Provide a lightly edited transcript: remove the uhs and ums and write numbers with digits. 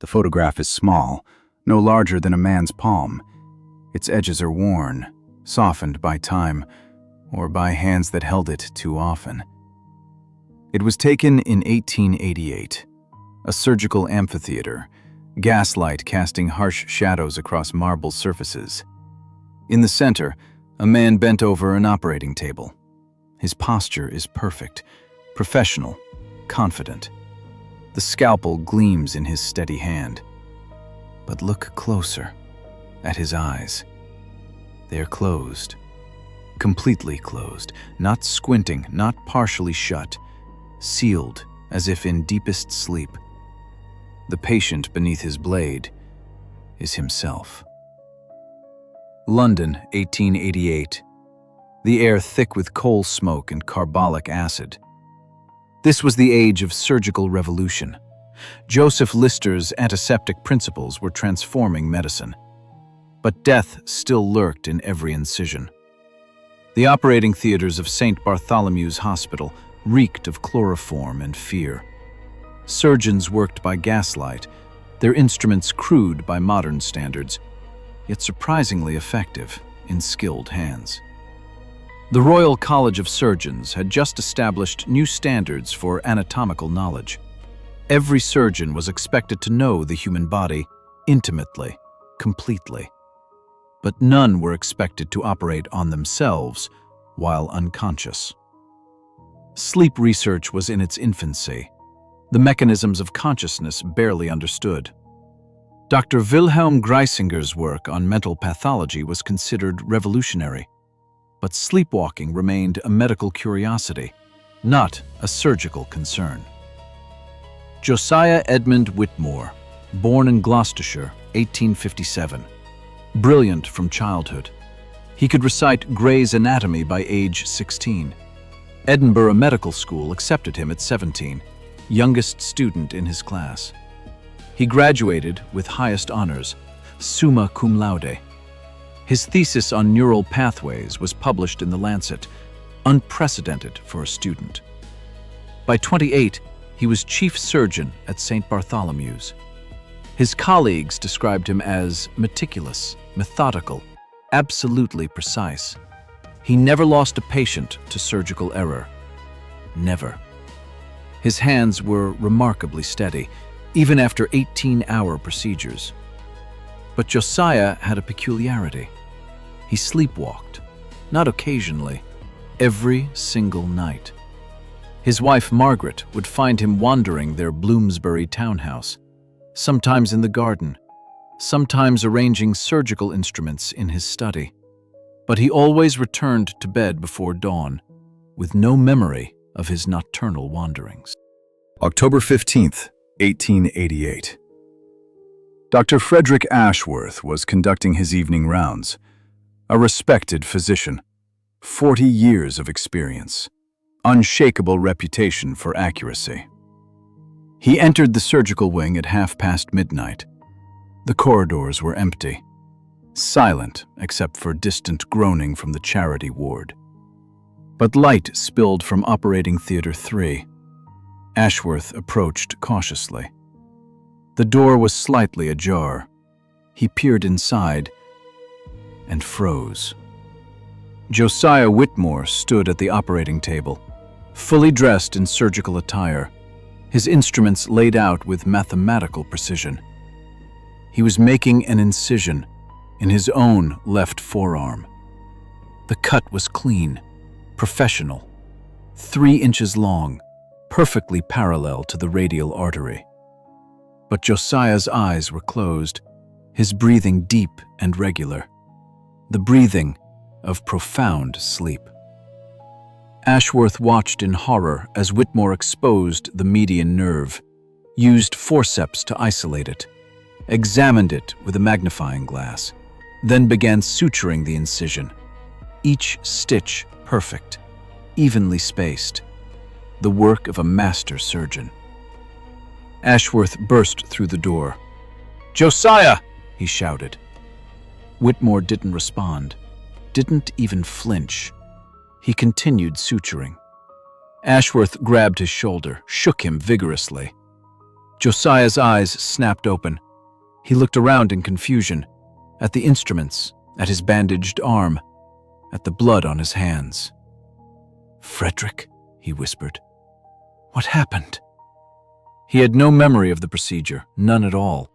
The photograph is small, no larger than a man's palm. Its edges are worn, softened by time, or by hands that held it too often. It was taken in 1888, a surgical amphitheater, gaslight casting harsh shadows across marble surfaces. In the center, a man bent over an operating table. His posture is perfect, professional, confident. The scalpel gleams in his steady hand. But look closer at his eyes. They are closed, completely closed, not squinting, not partially shut, sealed as if in deepest sleep. The patient beneath his blade is himself. London, 1888. The air thick with coal smoke and carbolic acid. This was the age of surgical revolution. Joseph Lister's antiseptic principles were transforming medicine. But death still lurked in every incision. The operating theaters of St. Bartholomew's Hospital reeked of chloroform and fear. Surgeons worked by gaslight, their instruments crude by modern standards, yet surprisingly effective in skilled hands. The Royal College of Surgeons had just established new standards for anatomical knowledge. Every surgeon was expected to know the human body intimately, completely. But none were expected to operate on themselves while unconscious. Sleep research was in its infancy, the mechanisms of consciousness barely understood. Dr. Wilhelm Greisinger's work on mental pathology was considered revolutionary, but sleepwalking remained a medical curiosity, not a surgical concern. Josiah Edmund Whitmore, born in Gloucestershire, 1857. Brilliant from childhood. He could recite Gray's Anatomy by age 16. Edinburgh Medical School accepted him at 17, youngest student in his class. He graduated with highest honors, summa cum laude. His thesis on neural pathways was published in The Lancet, unprecedented for a student. By 28, he was chief surgeon at St. Bartholomew's. His colleagues described him as meticulous, methodical, absolutely precise. He never lost a patient to surgical error. Never. His hands were remarkably steady, even after 18-hour procedures. But Josiah had a peculiarity. He sleepwalked, not occasionally, every single night. His wife Margaret would find him wandering their Bloomsbury townhouse, sometimes in the garden, sometimes arranging surgical instruments in his study. But he always returned to bed before dawn, with no memory of his nocturnal wanderings. October 15th, 1888. Dr. Frederick Ashworth was conducting his evening rounds, a respected physician, 40 years of experience, unshakable reputation for accuracy. He entered the surgical wing at midnight. The corridors were empty, silent except for distant groaning from the charity ward. But light spilled from operating theater 3. Ashworth approached cautiously. The door was slightly ajar. He peered inside and froze. Josiah Whitmore stood at the operating table, fully dressed in surgical attire, his instruments laid out with mathematical precision. He was making an incision in his own left forearm. The cut was clean, professional, 3 inches long, perfectly parallel to the radial artery. But Josiah's eyes were closed, his breathing deep and regular, the breathing of profound sleep. Ashworth watched in horror as Whitmore exposed the median nerve, used forceps to isolate it, examined it with a magnifying glass, then began suturing the incision, each stitch perfect, evenly spaced, the work of a master surgeon. Ashworth burst through the door. "Josiah!" he shouted. Whitmore didn't respond, didn't even flinch. He continued suturing. Ashworth grabbed his shoulder, shook him vigorously. Josiah's eyes snapped open. He looked around in confusion, at the instruments, at his bandaged arm, at the blood on his hands. "Frederick," he whispered. "What happened?" He had no memory of the procedure, none at all.